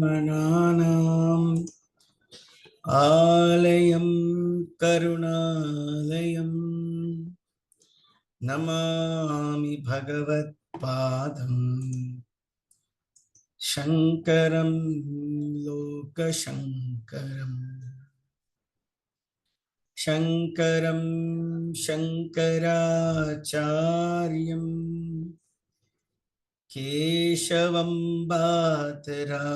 मनानाम् आलयं करुणालयं नमामि भगवत्पादं शङ्करं लोकशङ्करम् शङ्करं शङ्कराचार्यं केशवं बादरायणम्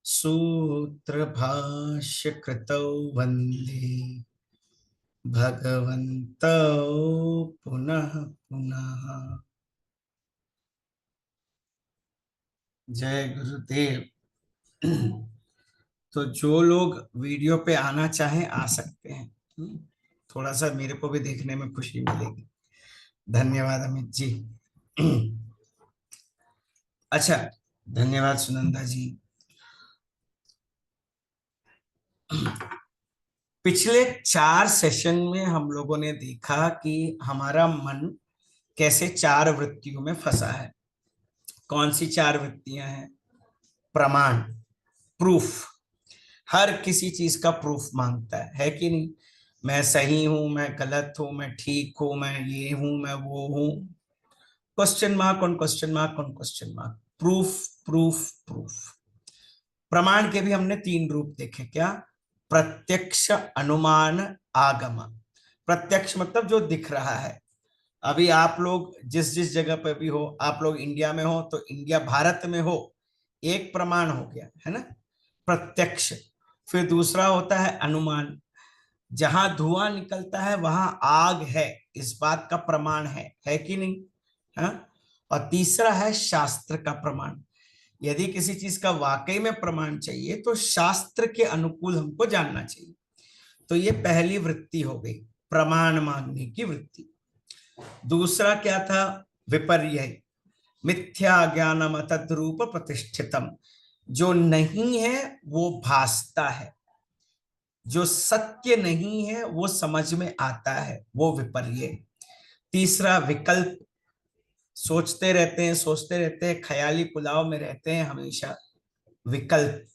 सूत्रभाष्यकृतौ वन्दे भगवन्तौ पुनः पुनः। जय गुरुदेव। तो जो लोग वीडियो पे आना चाहें आ सकते हैं। थोड़ा सा मेरे को भी देखने में खुशी मिलेगी। धन्यवाद अमित जी। अच्छा, धन्यवाद सुनंदा जी। पिछले 4 सेशन में हम लोगों ने देखा कि हमारा मन कैसे 4 वृत्तियों में फंसा है। कौन सी 4 वृत्तियां हैं? प्रमाण, प्रूफ। हर किसी चीज का प्रूफ मांगता है कि नहीं? मैं सही हूं, मैं गलत हूं, मैं ठीक हूं, मैं ये हूं, मैं वो हूं। Question mark on question mark on question mark. Proof, proof, proof. प्रमाण के भी हमने 3 रूप देखे। क्या? प्रत्यक्ष, अनुमान, आगम। प्रत्यक्ष मतलब जो दिख रहा है। अभी आप लोग जिस जिस जगह पर भी हो, आप लोग इंडिया में हो तो इंडिया भारत में हो, एक प्रमाण हो गया है ना, प्रत्यक्ष। फिर दूसरा होता है अनुमान। जहां धुआं निकलता है वहां आग है, इस बात का प्रमाण है कि नहीं? हाँ। और तीसरा है शास्त्र का प्रमाण। यदि किसी चीज का वाकई में प्रमाण चाहिए तो शास्त्र के अनुकूल हमको जानना चाहिए। तो ये पहली वृत्ति हो गई, प्रमाण मांगने की वृत्ति। दूसरा क्या था? विपर्य, मिथ्या ज्ञानम तद्रूप प्रतिष्ठितम। जो नहीं है वो भासता है, जो सत्य नहीं है वो समझ में आता है, वो विपर्य। तीसरा विकल्प, सोचते रहते हैं, सोचते रहते हैं, ख्याली पुलाव में रहते हैं हमेशा, विकल्प।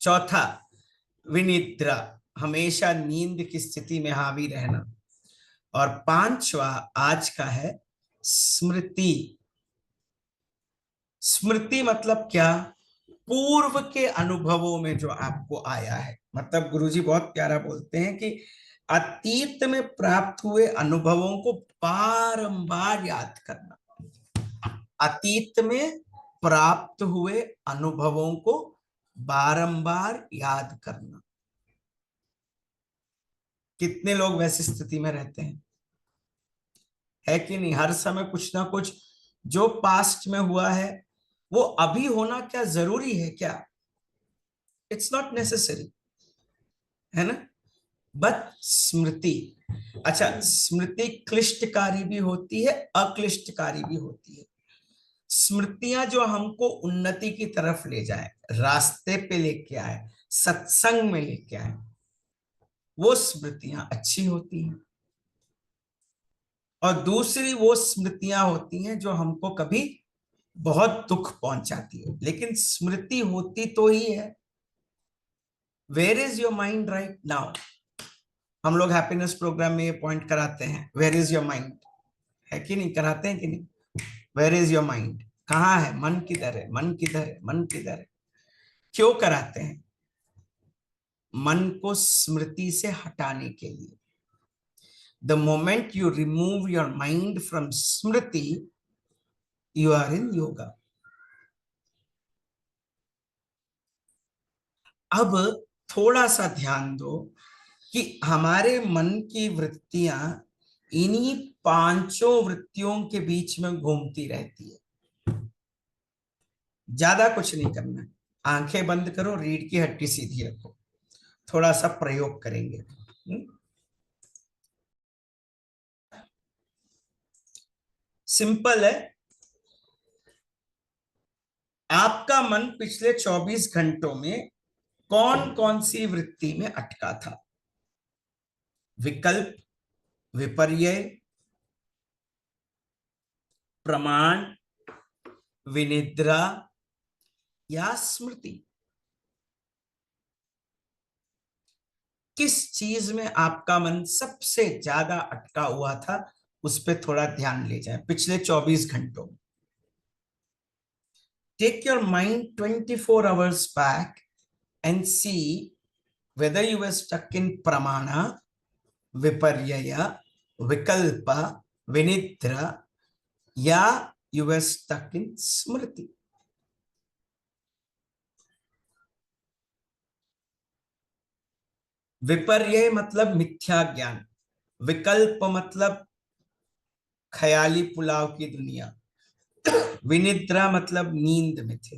चौथा विनिद्रा, हमेशा नींद की स्थिति में हावी रहना। और पांचवा आज का है स्मृति। स्मृति मतलब क्या? पूर्व के अनुभवों में जो आपको आया है। मतलब गुरुजी बहुत प्यारा बोलते हैं कि अतीत में प्राप्त हुए अनुभवों को बारंबार याद करना। अतीत में प्राप्त हुए अनुभवों को बारंबार याद करना। कितने लोग वैसी स्थिति में रहते हैं? है कि नहीं? हर समय कुछ ना कुछ जो पास्ट में हुआ है वो अभी होना क्या जरूरी है क्या? इट्स नॉट नेसेसरी, है ना? बट स्मृति, अच्छा, स्मृति क्लिष्टकारी भी होती है, अक्लिष्टकारी भी होती है। स्मृतियां जो हमको उन्नति की तरफ ले जाए, रास्ते पे लेके आए, सत्संग में लेके आए, वो स्मृतियां अच्छी होती हैं। और दूसरी वो स्मृतियां होती हैं जो हमको कभी बहुत दुख पहुंचाती है। लेकिन स्मृति होती तो ही है। Where is your mind right now? हम लोग हैप्पीनेस प्रोग्राम में ये पॉइंट कराते हैं, वेयर इज योर माइंड, है कि नहीं? कराते हैं कि नहीं? Where is your mind? कहाँ है मन? किधर है मन? किधर है मन? किधर है? क्यों कराते हैं? मन को स्मृति से हटाने के लिए। The moment you remove your mind from स्मृति, यू आर इन योगा। अब थोड़ा सा ध्यान दो कि हमारे मन की वृत्तियां इन्हीं 5 वृत्तियों के बीच में घूमती रहती है। ज्यादा कुछ नहीं करना है। आंखें बंद करो, रीढ़ की हड्डी सीधी रखो, थोड़ा सा प्रयोग करेंगे। सिंपल है। आपका मन पिछले 24 घंटों में कौन कौन सी वृत्ति में अटका था? विकल्प, विपर्य, प्रमाण, विनिद्रा या स्मृति? किस चीज में आपका मन सबसे ज्यादा अटका हुआ था, उस पर थोड़ा ध्यान ले जाए पिछले 24 घंटों में। Take your mind 24 hours back and see whether you were stuck in pramana, viparyaya, vikalpa, vinidra, या you were stuck in smriti. विपर्य मतलब मिथ्या ज्ञान, विकल्प मतलब ख्याली पुलाव की दुनिया, विनिद्रा मतलब नींद में थे,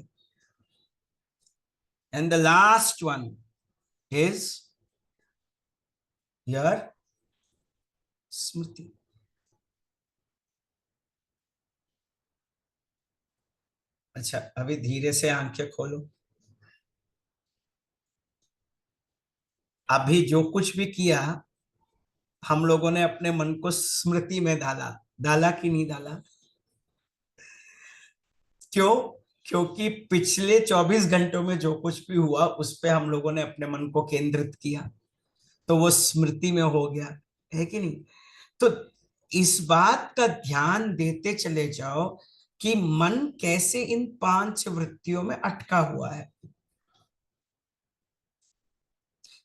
and the last one is your smriti. अच्छा, अभी धीरे से आंखें खोलो। अभी जो कुछ भी किया हम लोगों ने अपने मन को स्मृति में डाला, डाला कि नहीं डाला? क्यों? क्योंकि पिछले 24 घंटों में जो कुछ भी हुआ उस पे हम लोगों ने अपने मन को केंद्रित किया, तो वो स्मृति में हो गया, है कि नहीं? तो इस बात का ध्यान देते चले जाओ कि मन कैसे इन 5 वृत्तियों में अटका हुआ है।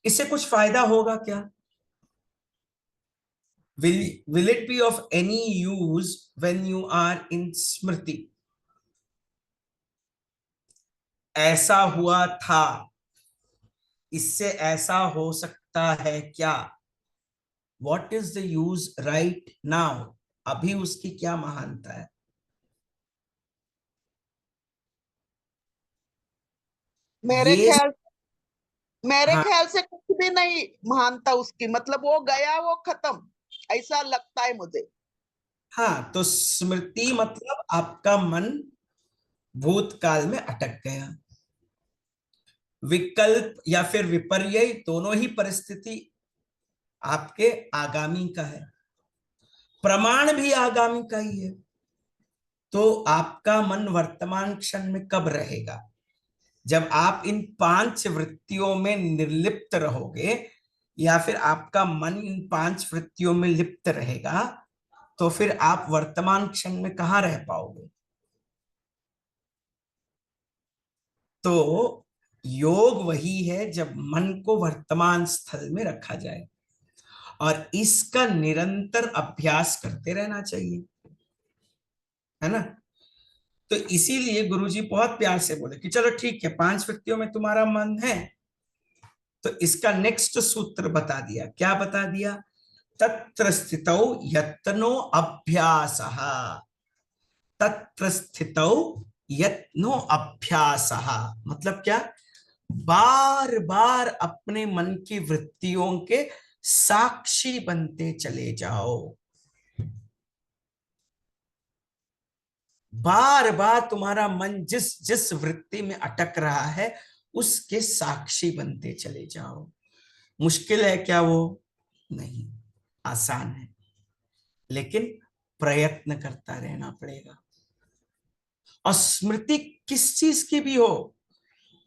इससे कुछ फायदा होगा क्या? will it be of any use when you are in स्मृति? ऐसा हुआ था, इससे ऐसा हो सकता है क्या? What is the use right now? अभी उसकी क्या महानता है? मेरे ये ख्याल मेरे हाँ, ख्याल से कुछ भी नहीं महानता उसकी, मतलब वो गया वो खत्म, ऐसा लगता है मुझे। हाँ, तो स्मृति मतलब आपका मन भूतकाल में अटक गया। विकल्प या फिर विपर्य दोनों ही परिस्थिति आपके आगामी का है, प्रमाण भी आगामी का ही है। तो आपका मन वर्तमान क्षण में कब रहेगा? जब आप इन 5 वृत्तियों में निर्लिप्त रहोगे, या फिर आपका मन इन 5 वृत्तियों में लिप्त रहेगा, तो फिर आप वर्तमान क्षण में कहाँ रह पाओगे? तो योग वही है जब मन को वर्तमान स्थल में रखा जाए, और इसका निरंतर अभ्यास करते रहना चाहिए, है ना? तो इसीलिए गुरुजी बहुत प्यार से बोले कि चलो ठीक है, 5 वृत्तियों में तुम्हारा मन है, तो इसका नेक्स्ट सूत्र बता दिया। क्या बता दिया? तत्र स्थितौ यत्नो अभ्यासः, तत्र स्थितौ यत्नो अभ्यासः मतलब क्या? बार बार अपने मन की वृत्तियों के साक्षी बनते चले जाओ। बार बार तुम्हारा मन जिस जिस वृत्ति में अटक रहा है उसके साक्षी बनते चले जाओ। मुश्किल है क्या वो? नहीं, आसान है, लेकिन प्रयत्न करता रहना पड़ेगा। और स्मृति किस चीज की भी हो,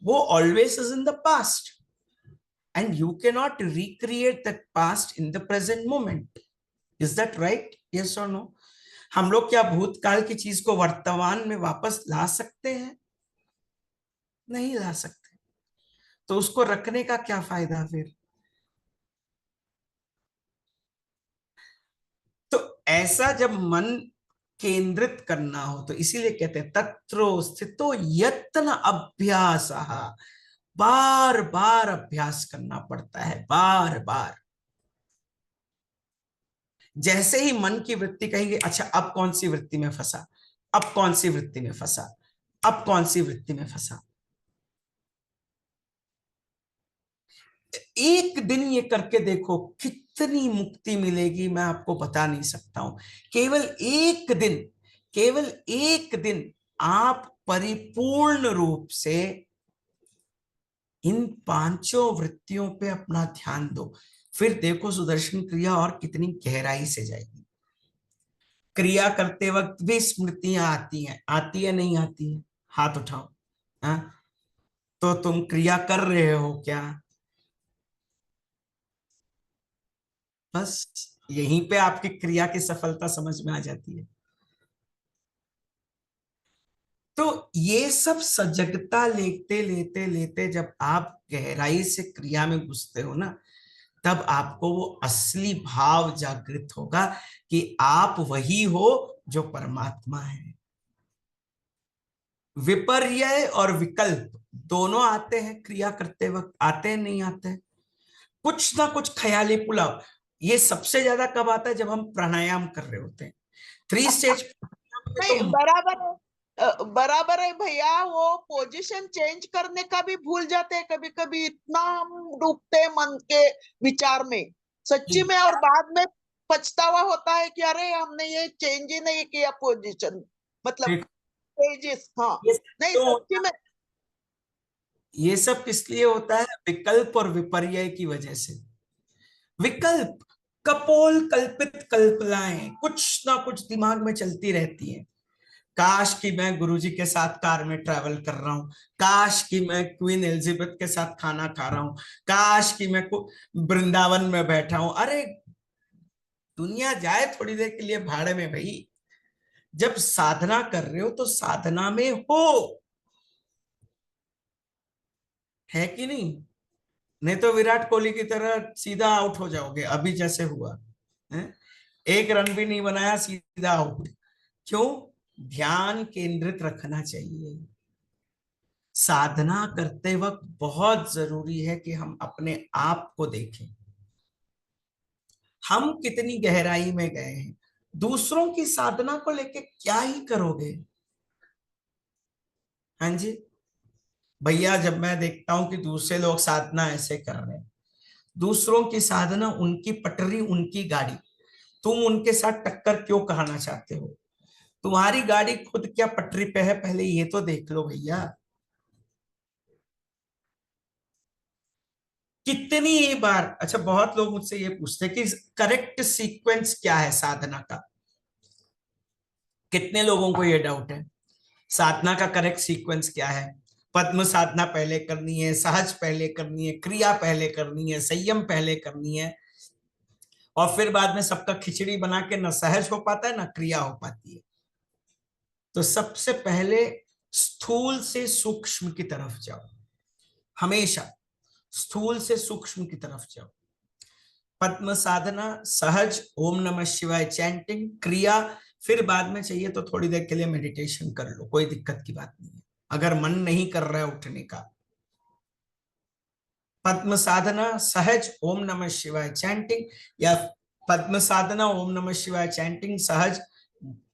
वो always is in the past, and you can not recreate that past in the present moment. Is that right? Yes और नो? हम लोग क्या भूतकाल की चीज को वर्तमान में वापस ला सकते हैं? नहीं ला सकते। तो उसको रखने का क्या फायदा फिर? तो ऐसा जब मन केंद्रित करना हो, तो इसीलिए कहते हैं तत्रो स्थितो यत्न अभ्यास। बार बार अभ्यास करना पड़ता है, बार बार। जैसे ही मन की वृत्ति कहेंगे अच्छा अब कौन सी वृत्ति में फंसा, अब कौन सी वृत्ति में फंसा, अब कौन सी वृत्ति में फंसा, एक दिन ये करके देखो कितनी मुक्ति मिलेगी, मैं आपको बता नहीं सकता हूं। केवल एक दिन, केवल एक दिन आप परिपूर्ण रूप से इन 5 वृत्तियों पे अपना ध्यान दो, फिर देखो सुदर्शन क्रिया और कितनी गहराई से जाएगी। क्रिया करते वक्त भी स्मृतियां आती हैं, आती है नहीं आती है? हाथ उठाओ। हाँ, तो तुम क्रिया कर रहे हो क्या? बस यहीं पे आपकी क्रिया की सफलता समझ में आ जाती है। तो ये सब सजगता लेते लेते लेते जब आप गहराई से क्रिया में घुसते हो ना, तब आपको वो असली भाव जागृत होगा कि आप वही हो जो परमात्मा है। विपर्यय और विकल्प दोनों आते हैं क्रिया करते वक्त, आते हैं नहीं आते हैं? कुछ ना कुछ ख्याली पुलाव। ये सबसे ज्यादा कब आता है? जब हम प्राणायाम कर रहे होते हैं। 3 स्टेज में तो नहीं, बराबर है। बराबर है भैया, वो पोजीशन चेंज करने का भी भूल जाते हैं कभी कभी, इतना हम डूबते हैं मन के विचार में, सच्ची में। और बाद में पछतावा होता है कि अरे हमने ये चेंज ही नहीं किया पोजीशन, मतलब देखो, पेजेस। हाँ, ये नहीं क्यों सच्ची होता में। है? ये सब किस लिए होता है? विकल्प और विपर्यय की वजह से। विकल्प, कपोल कल्पित कल्पनाएं कुछ ना कुछ दिमाग में चलती रहती हैं। काश कि मैं गुरुजी के साथ कार में ट्रैवल कर रहा हूँ, काश कि मैं क्वीन एलिजाबेथ के साथ खाना खा रहा हूँ, काश कि मैं वृंदावन में बैठा हूं। अरे दुनिया जाए थोड़ी देर के लिए भाड़े में भाई। जब साधना कर रहे हो तो साधना में हो, है कि नहीं? नहीं तो विराट कोहली की तरह सीधा आउट हो जाओगे, अभी जैसे हुआ है। एक रन भी नहीं बनाया, सीधा आउट। क्यों? ध्यान केंद्रित रखना चाहिए। साधना करते वक्त बहुत जरूरी है कि हम अपने आप को देखें, हम कितनी गहराई में गए हैं। दूसरों की साधना को लेके क्या ही करोगे? हाँ जी भैया, जब मैं देखता हूं कि दूसरे लोग साधना ऐसे कर रहे हैं, दूसरों की साधना, उनकी पटरी उनकी गाड़ी, तुम उनके साथ टक्कर क्यों कहना चाहते हो? तुम्हारी गाड़ी खुद क्या पटरी पे है, पहले ये तो देख लो भैया। कितनी बार, अच्छा बहुत लोग मुझसे ये पूछते हैं कि करेक्ट सीक्वेंस क्या है साधना का। कितने लोगों को ये डाउट है, साधना का करेक्ट सीक्वेंस क्या है? पद्म साधना पहले करनी है, सहज पहले करनी है, क्रिया पहले करनी है, संयम पहले करनी है, और फिर बाद में सबका खिचड़ी बना के ना सहज हो पाता है ना क्रिया हो पाती है। तो सबसे पहले स्थूल से सूक्ष्म की तरफ जाओ, हमेशा स्थूल से सूक्ष्म की तरफ जाओ। पद्म साधना, सहज ओम नमः शिवाय चैंटिंग, क्रिया, फिर बाद में चाहिए तो थोड़ी देर के लिए मेडिटेशन कर लो, कोई दिक्कत की बात नहीं है अगर मन नहीं कर रहा है उठने का। पद्म साधना, सहज ओम नमः शिवाय चैंटिंग, या पद्म साधना, ओम नमः शिवाय चैंटिंग, सहज,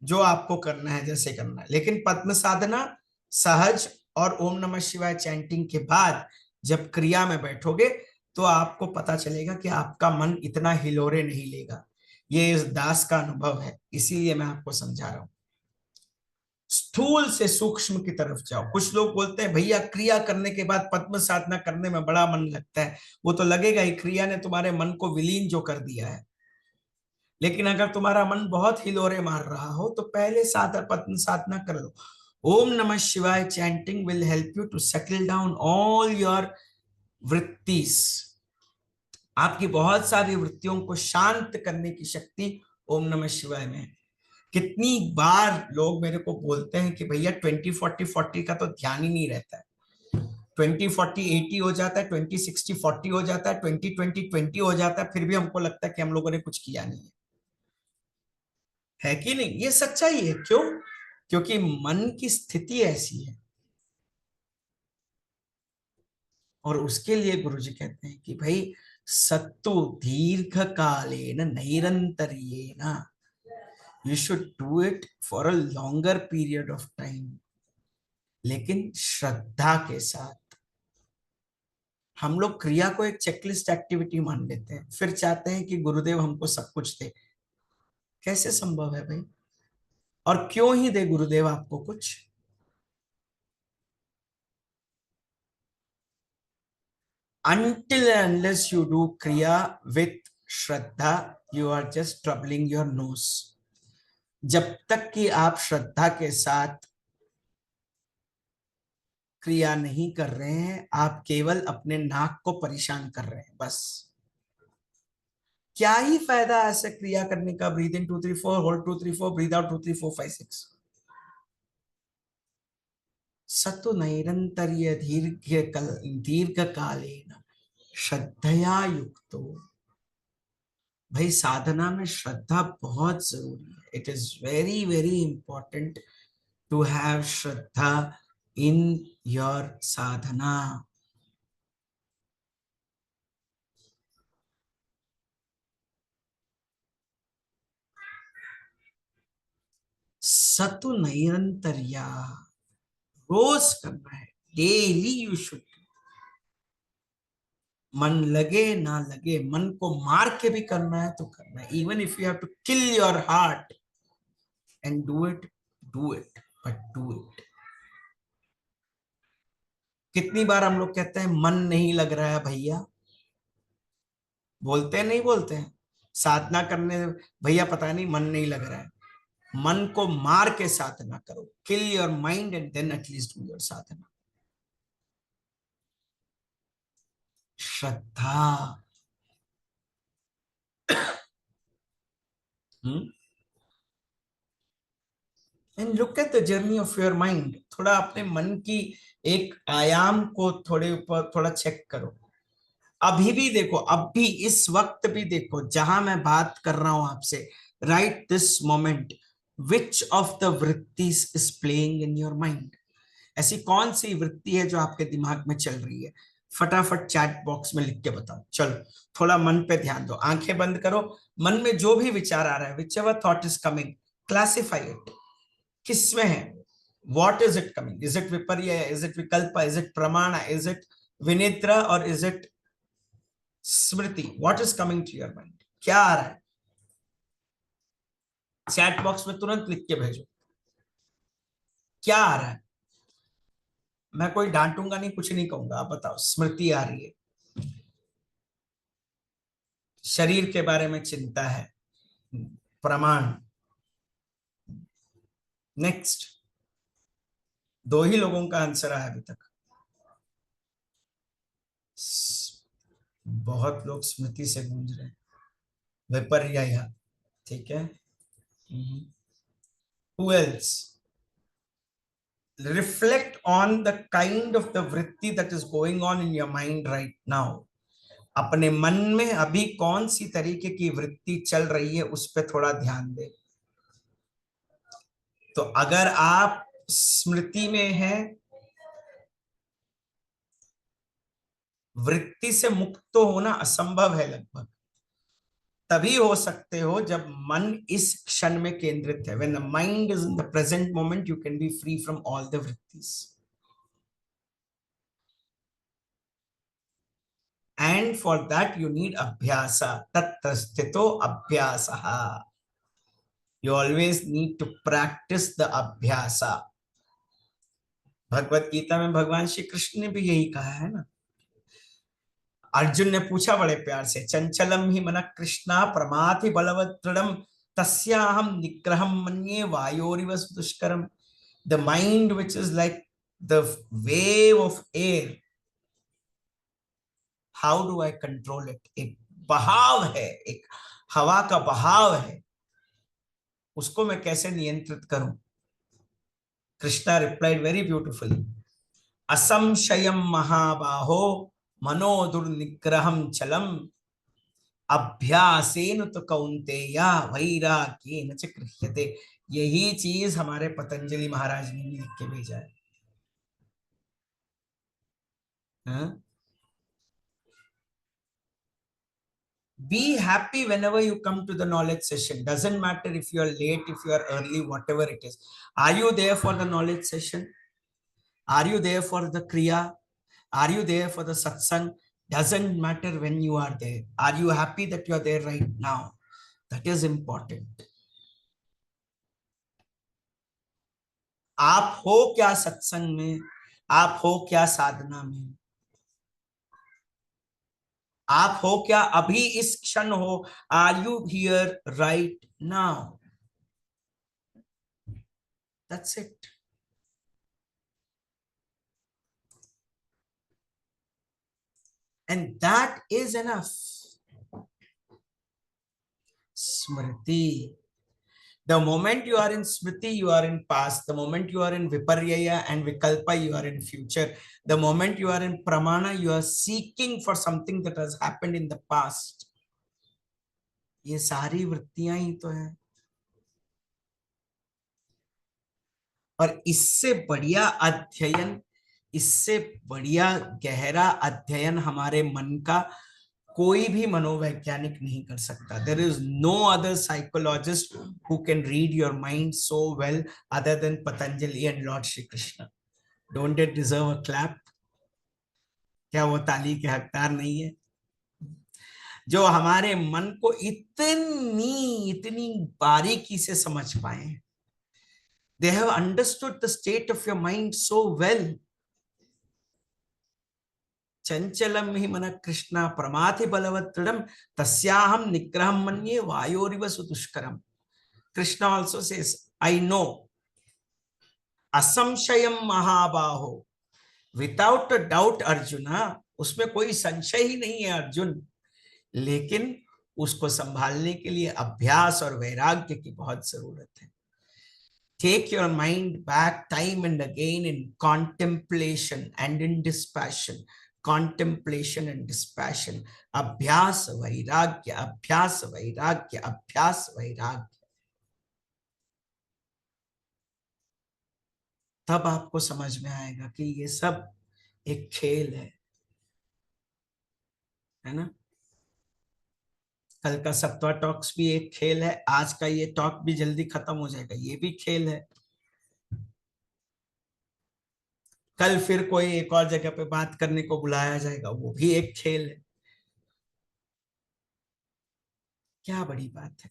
जो आपको करना है जैसे करना है। लेकिन पद्म साधना, सहज और ओम नमः शिवाय चैंटिंग के बाद जब क्रिया में बैठोगे तो आपको पता चलेगा कि आपका मन इतना हिलोरे नहीं लेगा। ये इस दास का अनुभव है, इसीलिए मैं आपको समझा रहा हूं। स्थूल से सूक्ष्म की तरफ जाओ। कुछ लोग बोलते हैं भैया क्रिया करने के बाद पद्म साधना करने में बड़ा मन लगता है। वो तो लगेगा ही, क्रिया ने तुम्हारे मन को विलीन जो कर दिया है। लेकिन अगर तुम्हारा मन बहुत हिलोरे मार रहा हो तो पहले पद्म साधना कर लो। Om Namah Shivaya chanting will help you to settle down all your vrittis. आपकी बहुत सारी वृत्तियों को शांत करने की शक्ति ओम नमः शिवाय में है। कितनी बार लोग मेरे को बोलते हैं कि भैया 20-40-40 का तो ध्यान ही नहीं रहता है। 20-40-80 हो जाता है, 20-60-40 हो जाता है, 20-20-20 हो जाता है, फिर भी हमको लगता है कि हम लोगों ने कुछ किया नहीं है कि नहीं? ये सच्चाई है। क्यों? क्योंकि मन की स्थिति ऐसी है। और उसके लिए गुरुजी कहते हैं कि भाई सत्तु दीर्घ कालेन नैरंतर्येन, you should do it for a longer period of time, लेकिन श्रद्धा के साथ। हम लोग क्रिया को एक चेकलिस्ट एक्टिविटी मान लेते हैं, फिर चाहते हैं कि गुरुदेव हमको सब कुछ दे। कैसे संभव है भाई? और क्यों ही दे गुरुदेव आपको कुछ? until and unless you do kriya with shraddha, you are just troubling your nose. जब तक कि आप श्रद्धा के साथ क्रिया नहीं कर रहे हैं, आप केवल अपने नाक को परेशान कर रहे हैं बस। क्या ही फायदा ऐसे क्रिया करने का? Breathe in 2 3 4, hold 2 3 4, breathe out 2 3 4 5 6। सतु नैरंतर्य दीर्घ कालेन श्रद्धया युक्तो। भाई साधना में श्रद्धा बहुत जरूरी है। It is very very important to have shraddha in your sadhana. सतु नैरंतर्या, रोज करना है, डेली यू शुड। मन लगे ना लगे, मन को मार के भी करना है तो करना है। Even if you have to kill your heart and do it, do it, but do it. कितनी बार हम लोग कहते हैं मन नहीं लग रहा है भैया, बोलते हैं नहीं बोलते हैं? साधना करने, भैया पता नहीं मन नहीं लग रहा है। मन को मार के साधना करो, kill your mind and then at least do your sadhana. श्रद्धा। And look at the journey of your mind. थोड़ा अपने मन की एक आयाम को थोड़े ऊपर थोड़ा चेक करो। अभी भी देखो, अब भी इस वक्त भी देखो, जहां मैं बात कर रहा हूं आपसे, right this moment, which of the vrittis is playing in your mind? ऐसी कौन सी वृत्ति है जो आपके दिमाग में चल रही है? फटाफट चैट बॉक्स में लिख के बताओ। चलो थोड़ा मन पे ध्यान दो, आंखें बंद करो। मन में जो भी विचार आ रहा है, whichever thought is coming, classify it. किसमें है? What is it coming? Is it viparyaya? Is it vikalpa? Is it pramana? Is it vinidra? और is it smriti? What is coming to your mind? क्या आ रहा है? चैट बॉक्स में तुरंत लिख के भेजो, क्या आ रहा है? मैं कोई डांटूंगा नहीं, कुछ नहीं कहूंगा, आप बताओ। स्मृति आ रही है, शरीर के बारे में चिंता है, प्रमाण। नेक्स्ट। दो ही लोगों का आंसर आया अभी तक। बहुत लोग स्मृति से गूंज रहे हैं। विपर्यय, ठीक है। Who else? Reflect on the kind of the vritti that is going on in your mind right now. अपने मन में अभी कौन सी तरीके की वृत्ति चल रही है, उस पर थोड़ा ध्यान दे। तो अगर आप स्मृति में हैं, वृत्ति से मुक्त तो होना असंभव है लगभग। तभी हो सकते हो जब मन इस क्षण में केंद्रित है। When the mind is in the present moment, you can be free from all the vrittis. And for that you need abhyasa. Tatra sthito abhyasaha. You always need to practice the abhyasa. Bhagavad Gita में भगवान श्री कृष्ण ने भी यही कहा है ना। अर्जुन ने पूछा बड़े प्यार से, चंचलम ही मन कृष्णा प्रमाथि बलवत् दृढ़म तस्याहम निग्रहम मन्ये वायोरिव दुष्करम। The mind which is like the wave of air, how do I control it? एक बहाव है, एक हवा का बहाव है, उसको मैं कैसे नियंत्रित करूं? कृष्णा रिप्लाइड वेरी ब्यूटिफुली, असंशयम महाबाहो मनो दुर्निग्रहम चलम अभ्यासेन तो कौन्तेय वैराग्येन च गृह्यते। यही चीज हमारे पतंजलि महाराज ने लिख के भेजा है। हाँ? Be happy whenever you come to the knowledge session. Doesn't matter if you are late, if you are early, whatever it is. Are you there for the knowledge session? Are you there for the kriya? Are you there for the satsang? Doesn't matter when you are there. Are you happy that you are there right now? That is important. आप हो क्या सत्संग में? आप हो क्या साधना में? आप हो क्या अभी इस क्षण हो? Are you here right now? That's it. And that is enough. Smriti. The moment you are in Smriti, you are in past. The moment you are in Viparyaya and Vikalpa, you are in future. The moment you are in Pramana, you are seeking for something that has happened in the past. ये सारी वृत्तियां ही तो है. और इससे बढ़िया अध्ययन, इससे बढ़िया गहरा अध्ययन हमारे मन का कोई भी मनोवैज्ञानिक नहीं कर सकता. There is no other psychologist who can read your mind so well other than Patanjali and Lord Shri Krishna. Don't they deserve a clap? क्या वो ताली के हकदार नहीं है? जो हमारे मन को इतनी इतनी बारीकी से समझ पाए. They have understood the state of your mind so well. चंचलम हि मन कृष्ण प्रमाथि बलवत्तरम तस्याहम निग्रहम मन्ये वायोरिव सुदुष्करम. Krishna also says, I know. असंशयम महाबाहो. Without a doubt, Arjuna, उसमें कोई संशय ही नहीं है अर्जुन. लेकिन उसको संभालने के लिए अभ्यास और वैराग्य की बहुत जरूरत है. Take your mind back time and again in contemplation and in dispassion. Contemplation and dispassion. Abhyas vairagya, abhyas vairagya, abhyas vairagya. तब आपको समझ में आएगा कि ये सब एक खेल है ना. कल का सत्वा टॉक्स भी एक खेल है. आज का ये टॉक भी जल्दी खत्म हो जाएगा, ये भी खेल है. कल फिर कोई एक और जगह पे बात करने को बुलाया जाएगा, वो भी एक खेल है. क्या बड़ी बात है.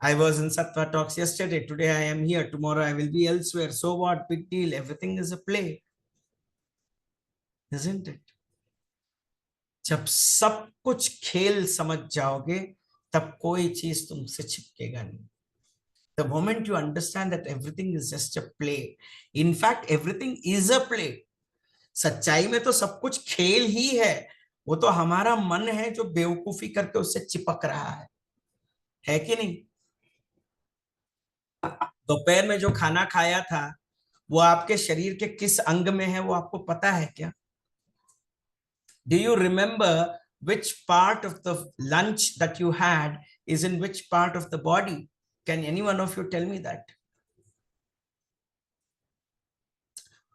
I was in Sattva Talks yesterday. Today I am here. Tomorrow I will be elsewhere. So what? Big deal. Everything is a play. Isn't it? जब सब कुछ खेल समझ जाओगे तब कोई चीज तुमसे छिपकेगा नहीं. The moment you understand that everything is just a play, in fact everything is a play. सच्चाई में तो सब कुछ खेल ही है. वो तो हमारा मन है जो बेवकूफी करके उससे चिपक रहा है कि नहीं. दोपहर में जो खाना खाया था वो आपके शरीर के किस अंग में है वो आपको पता है क्या? Do you remember which part of the lunch that you had is in which part of the body? Can any one of you tell me that?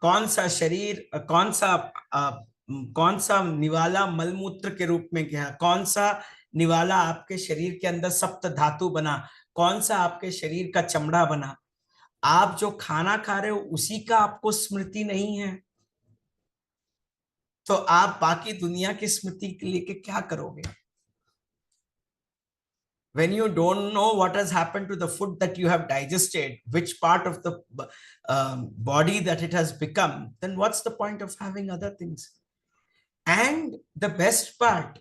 कौन सा शरीर, कौन सा निवाला मलमूत्र के रूप में गया? कौन सा निवाला आपके शरीर के अंदर सप्त धातु बना? कौन सा आपके शरीर का चमड़ा बना? आप जो खाना खा रहे हो उसी का आपको स्मृति नहीं है तो आप बाकी दुनिया की स्मृति के लिए क्या करोगे? When you don't know what has happened to the food that you have digested, which part of the body that it has become, then what's the point of having other things? And the best part,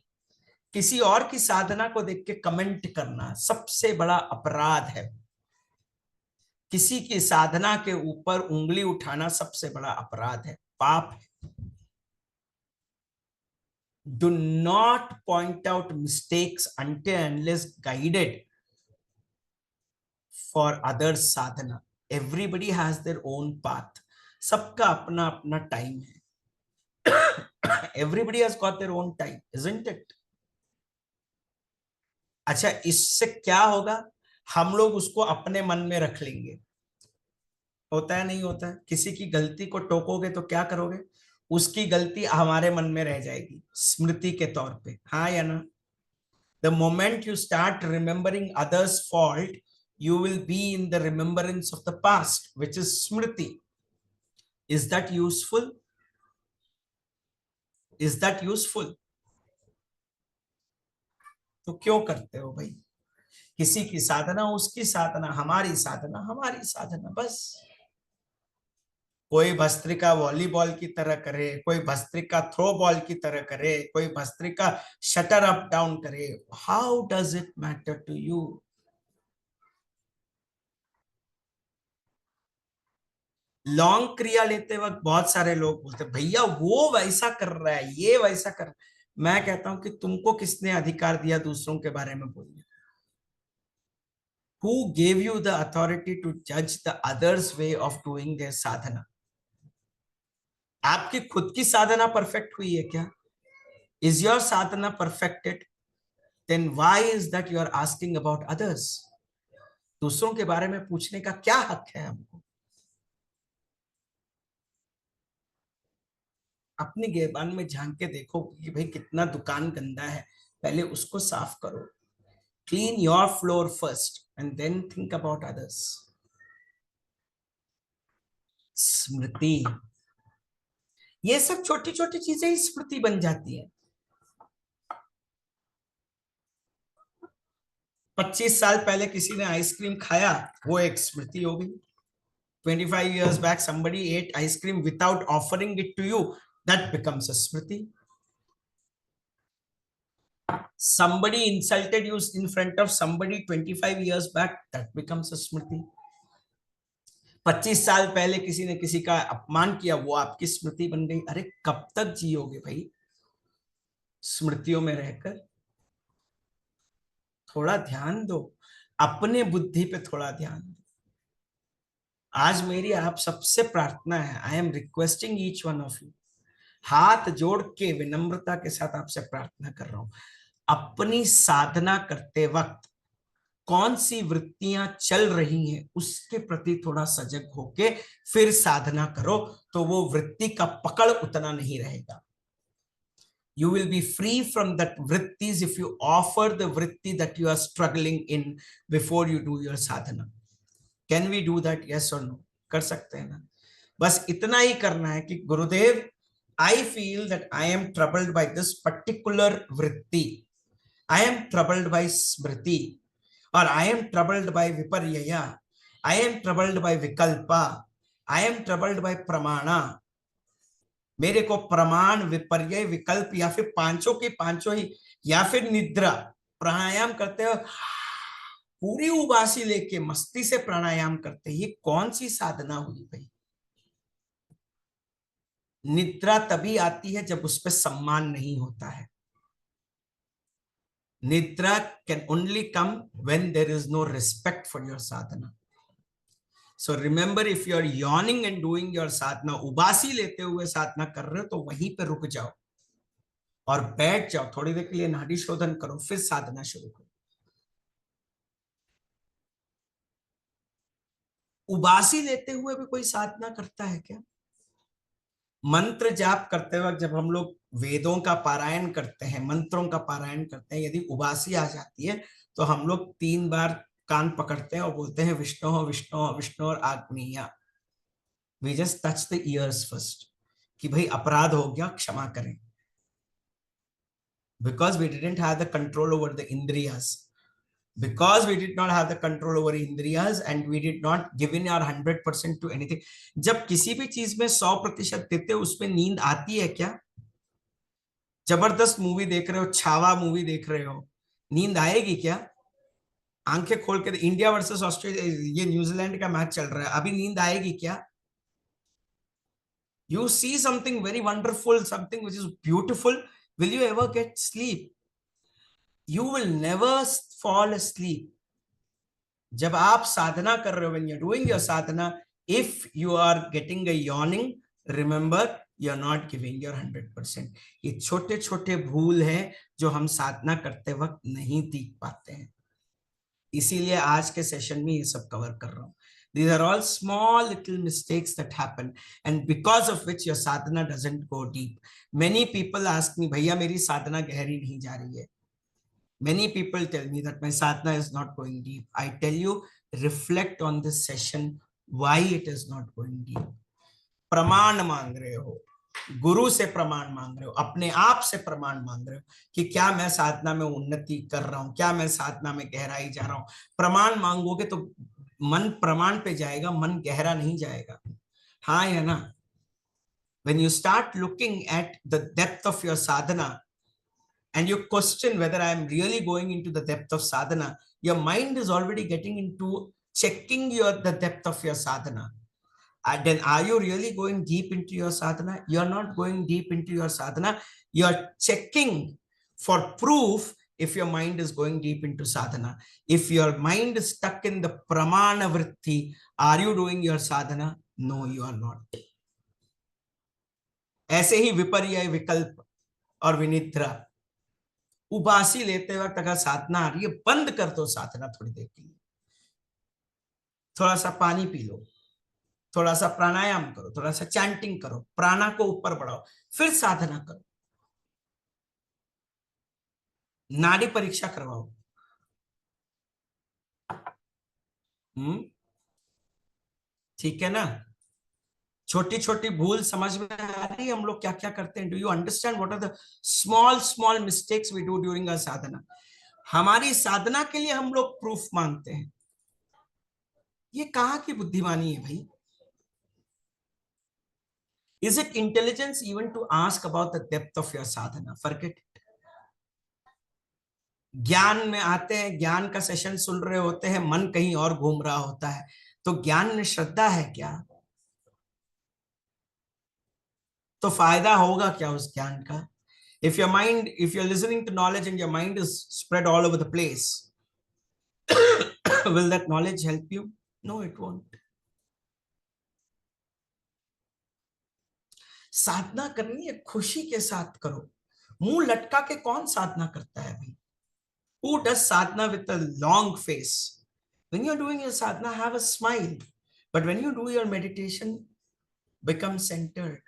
किसी और की साधना को देख के comment करना सबसे बड़ा अपराध है. किसी की साधना के ऊपर उंगली उठाना सबसे बड़ा अपराध है, पाप है. Do not point out mistakes until unless guided for others sadhana. Everybody has their own path. सबका अपना अपना टाइम है. Everybody has got their own time, isn't it? अच्छा, इससे क्या होगा? हम लोग उसको अपने मन में रख लेंगे. होता है नहीं होता है? किसी की गलती को टोकोगे तो क्या करोगे? उसकी गलती हमारे मन में रह जाएगी स्मृति के तौर पे. हाँ या ना? The moment you start remembering others' fault, you will be in the remembrance of the past, which is smriti. Is that useful? Is that useful? तो क्यों करते हो भाई? किसी की साधना उसकी साधना, हमारी साधना हमारी साधना. बस कोई भस्त्रिका वॉलीबॉल की तरह करे, कोई भस्त्रिका थ्रो बॉल की तरह करे, कोई भस्त्रिका शटर अप डाउन करे. How does it matter to you? Long क्रिया लेते वक्त बहुत सारे लोग बोलते हैं भैया वो वैसा कर रहा है, ये वैसा कर, मैं कहता हूं कि तुमको किसने अधिकार दिया दूसरों के बारे में बोलने? Who gave you the authority to judge the others way of doing their sadhana? आपकी खुद की साधना परफेक्ट हुई है क्या? Is your sadhana perfected? Then why is that you are asking about others? दूसरों के बारे में पूछने का क्या हक है हमको? अपनी गिरबान में झांक के देखो कि भाई कितना दुकान गंदा है, पहले उसको साफ करो. Clean your floor first and then think about others. स्मृति, ये सब छोटी छोटी चीजें ही स्मृति बन जाती है. 25 साल पहले किसी ने आइसक्रीम खाया, वो एक स्मृति हो गई. 25 years back somebody ate ice cream without offering it to you, that becomes a smriti. Somebody insulted you in front of somebody 25 years back, that becomes a smriti. 25 साल पहले किसी ने किसी का अपमान किया, वो आपकी स्मृति बन गई. अरे कब तक जियोगे भाई स्मृतियों में रहकर? थोड़ा ध्यान दो, अपने बुद्धि पे थोड़ा ध्यान दो. आज मेरी आप सबसे प्रार्थना है, I am requesting each one of you, हाथ जोड़ के विनम्रता के साथ आपसे प्रार्थना कर रहा हूं, अपनी साधना करते वक्त कौन सी वृत्तियां चल रही हैं उसके प्रति थोड़ा सजग होके फिर साधना करो, तो वो वृत्ति का पकड़ उतना नहीं रहेगा. You will be free from that vrittis if you offer the vritti that you are struggling in before you do your sadhana. Can we do that? Yes or no? कर सकते हैं ना? बस इतना ही करना है कि गुरुदेव, I feel that I am troubled by this particular vritti. I am troubled by smriti, or I am troubled by viparyaya. I am troubled by vikalpa. I am troubled by pramana. मेरे को प्रमाण, विपर्य, विकल्प या फिर पांचों की पांचों ही, या फिर निद्रा, प्राणायाम करते हो पूरी उबासी लेके मस्ती से प्राणायाम करते, ये कौन सी साधना हुई भाई? निद्रा तभी आती है जब उस पर सम्मान नहीं होता है. Nidra can only come when there is no respect for your sadhana. So remember, if you are yawning and doing your sadhana, उबासी लेते हुए साधना कर रहे हो तो वहीं पे रुक जाओ और बैठ जाओ, थोड़ी देर के लिए नाड़ी शोधन करो, फिर साधना शुरू करो. उबासी लेते हुए भी कोई साधना करता है क्या? मंत्र जाप करते वक्त जब हम लोग वेदों का पारायण करते हैं, मंत्रों का पारायण करते हैं, यदि उबासी आ जाती है तो हम लोग 3 बार कान पकड़ते हैं और बोलते हैं विष्णु विष्णु विष्णु और Agneya. We just touch the ears first कि भाई अपराध हो गया, क्षमा करें. Because we didn't have the control over the indriyas, because we did not have the control over indriyas and we did not give in our 100% to anything. जब किसी भी चीज में 100% देते हो उसमें नींद आती है क्या? जबरदस्त मूवी देख रहे हो, छावा मूवी देख रहे हो, नींद आएगी क्या? आंखें खोल के, इंडिया वर्सेस ऑस्ट्रेलिया, ये न्यूजीलैंड का मैच चल रहा है, अभी नींद आएगी क्या? You see something very wonderful, something which is beautiful, will you ever get sleep? You will never fall asleep. जब आप साधना कर रहे हो, when you're doing your sadhana, if you are getting a yawning, remember you're not giving your 100%. ये छोटे छोटे भूल हैं जो हम साधना करते वक्त नहीं दिख पाते हैं, इसीलिए आज के सेशन में ये सब कवर कर रहा हूं. These are all small little mistakes that happen and because of which your sadhana doesn't go deep. Many people ask me, भैया मेरी साधना गहरी नहीं जा रही है. Many people tell me that my sadhana is not going deep. I tell you, reflect on this session why it is not going deep. प्रमाण मांग रहे हो, गुरु से प्रमाण मांग रहे हो, अपने आप से प्रमाण मांग रहे हो कि क्या मैं साधना में उन्नति कर रहा हूं, क्या मैं साधना में गहराई जा रहा हूं. प्रमाण मांगोगे तो मन प्रमाण पे जाएगा, मन गहरा नहीं जाएगा. हाँ या ना? When you start looking at the depth of your sadhana and you question whether I am really going into the depth of sadhana, your mind is already getting into checking the depth of your sadhana. Then are you really going deep into your sadhana? You're not going deep into your sadhana. You're checking for proof if your mind is going deep into sadhana. If your mind is stuck in the pramana vritti, are you doing your sadhana? No, you are not. ऐसे ही विपर्य, विकल्प और विनिद्रा, उबासी लेते वक्त अगर साधना आ रही है, बंद कर दो साधना थोड़ी देर के लिए, थोड़ा सा पानी पी लो, थोड़ा सा प्राणायाम करो, थोड़ा सा चैंटिंग करो, प्राणा को ऊपर बढ़ाओ, फिर साधना करो, नाड़ी परीक्षा करवाओ। ठीक है ना? छोटी छोटी भूल समझ में आ रही है हम लोग क्या क्या करते हैं? Do you understand what are the small small mistakes we do during our sadhana? हमारी साधना के लिए हम लोग प्रूफ मांगते हैं। ये कहाँ की बुद्धिमानी है भाई? Is it intelligence even to ask about the depth of your sadhana? Forget it. ज्ञान में आते हैं, ज्ञान का सेशन सुन रहे होते हैं, मन कहीं और घूम रहा होता है, तो ज्ञान में श्रद्धा है क्या? तो फायदा होगा क्या उस ज्ञान का? If your mind, if you're listening to knowledge and your mind is spread all over the place, will that knowledge help you? No, it won't. साधना करनी है, खुशी के साथ करो। मुंह लटका के कौन साधना करता है भाई? Who does sadhana with a long face? When you're doing your sadhana, have a smile. But when you do your meditation, become centered.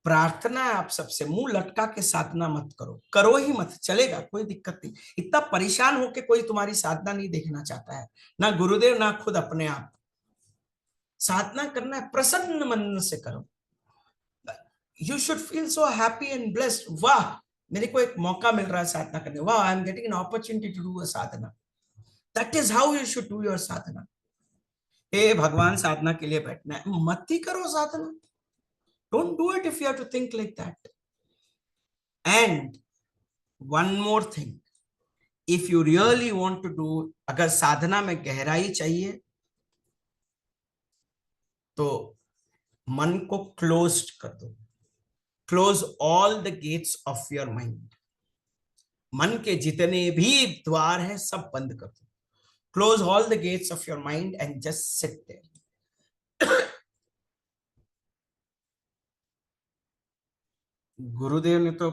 प्रार्थना है आप सबसे, मुंह लटका के साधना मत करो, करो ही मत, चलेगा, कोई दिक्कत नहीं। इतना परेशान होके कोई तुम्हारी साधना नहीं देखना चाहता है, ना गुरुदेव ना खुद अपने आप। साधना करना है, प्रसन्न मन से करो। You should feel so happy and blessed, वाह मेरे को एक मौका मिल रहा है साधना करने, वाह I am getting an opportunity to do a sadhana. That is how you should do your sadhana. हे भगवान साधना के लिए बैठना है, मत ही करो साधना। Don't do it if you have to think like that. And one more thing, if you really want to do, अगर साधना में गहराई चाहिए तो मन को क्लोज कर दो। Close all the gates of your mind. मन के जितने भी द्वार हैं सब बंद कर दो। Close all the gates of your mind and just sit there. Gurudev ने तो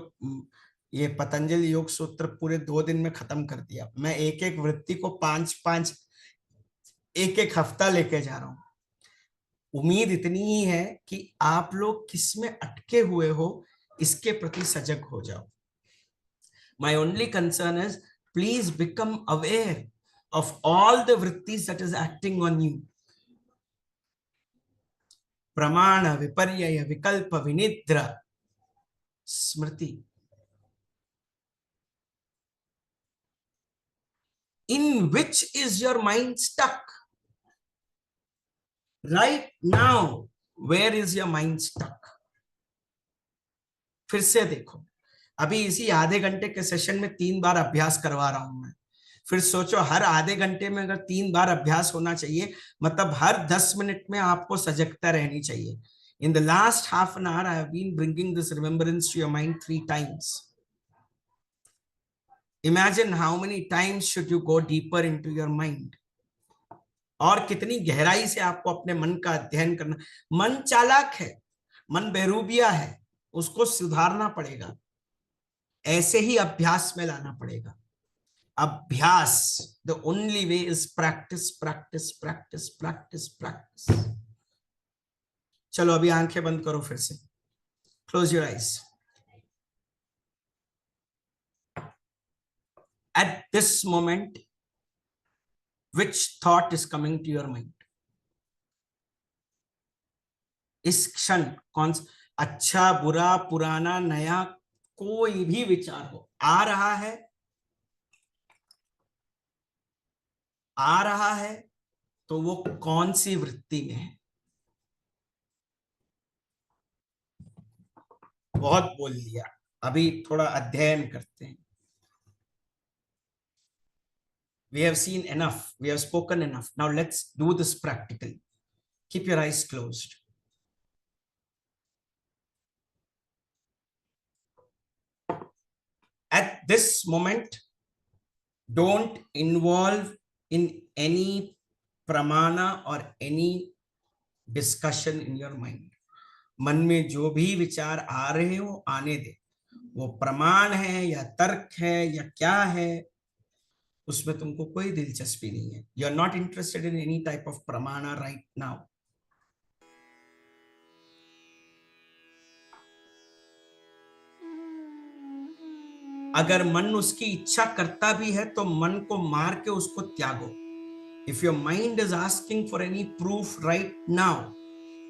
ये पतंजलि योग सूत्र पूरे 2 दिन में खत्म कर दिया। मैं एक एक वृत्ति को 5-5 एक एक हफ्ता लेके जा रहा हूं। उम्मीद इतनी ही है कि आप लोग किसमें अटके हुए हो इसके प्रति सजग हो जाओ। My only concern is please become aware of all the vrittis that is acting on you. Pramana, viparyaya, vikalpa, vinidra, smriti. In which is your mind stuck? Right now, where is your mind stuck? फिर से देखो, अभी इसी आधे घंटे के session में 3 बार अभ्यास करवा रहा हूं मैं। फिर सोचो हर आधे घंटे में अगर 3 बार अभ्यास होना चाहिए, मतलब हर 10 मिनट में आपको सजगता रहनी चाहिए। In the last half an hour, I have been bringing this remembrance to your mind 3 times. Imagine how many times should you go deeper into your mind. और कितनी गहराई से आपको अपने मन का अध्ययन करना। मन चालाक है, मन बेरूबिया है, उसको सुधारना पड़ेगा। ऐसे ही अभ्यास में लाना पड़ेगा। अभ्यास, the only way is practice practice practice practice practice. चलो अभी आंखें बंद करो, फिर से close your eyes. At this moment which thought is coming to your mind? इस क्षण कौन सा अच्छा बुरा पुराना नया कोई भी विचार हो आ रहा है? आ रहा है तो वो कौन सी वृत्ति में है? बहुत बोल लिया, अभी थोड़ा अध्ययन करते हैं। We have seen enough. We have spoken enough. Now let's do this practically. Keep your eyes closed. At this moment, don't involve in any pramana or any discussion in your mind. मन में जो भी विचार आ रहे हो आने दे, वो प्रमाण है या तर्क है या क्या है, उसमें तुमको कोई दिलचस्पी नहीं है. You are not interested in any type of pramana right now. अगर मन उसकी इच्छा करता भी है तो मन को मार के उसको त्यागो. If your mind is asking for any proof right now,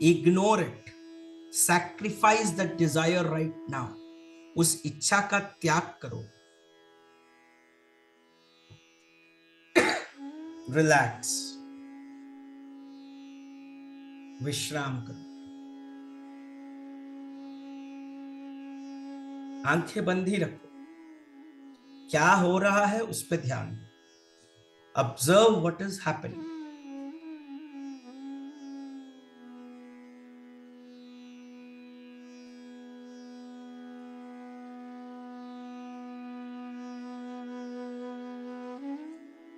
ignore it. Sacrifice that desire right now. उस इच्छा का त्याग करो. रिलैक्स, विश्राम करो. आंखें बंद ही रखो. क्या हो रहा है उस पर ध्यान दो. Observe what is happening.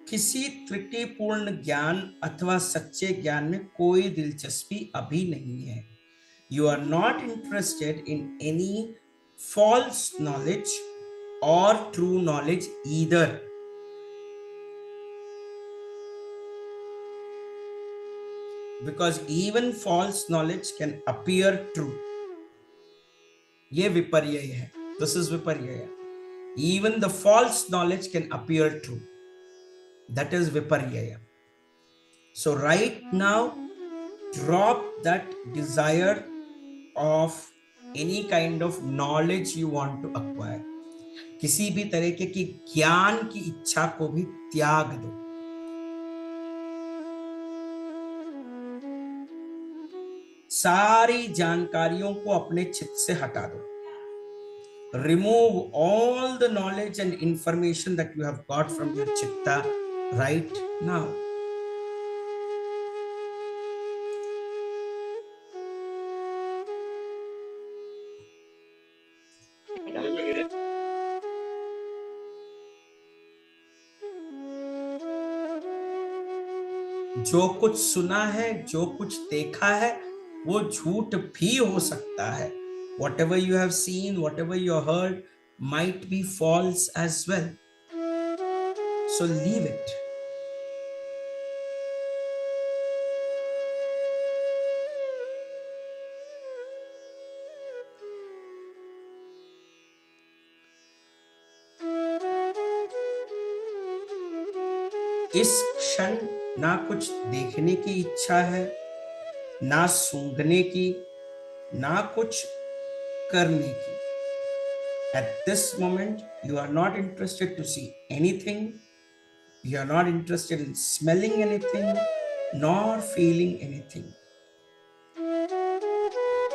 किसी त्रुटिपूर्ण ज्ञान अथवा सच्चे ज्ञान में कोई दिलचस्पी अभी नहीं है. You are not interested in any false knowledge or true knowledge either. Because even false knowledge can appear true. ये विपर्य है. This is विपर्य. Even the false knowledge can appear true. That is viparya. So right now, drop that desire of any kind of knowledge you want to acquire. किसी भी तरीके की ज्ञान की इच्छा को भी त्याग दो. सारी जानकारियों को अपने चित्त से हटा दो. Remove all the knowledge and information that you have got from your chitta right now. जो कुछ सुना है, जो कुछ देखा है, वो झूठ भी हो सकता है. Whatever you have seen, whatever you heard might be false as well. So leave it. इस क्षण ना कुछ देखने की इच्छा है, ना सूंघने की, ना कुछ करने की. At this moment, you are not interested to see anything. You are not interested in smelling anything, nor feeling anything.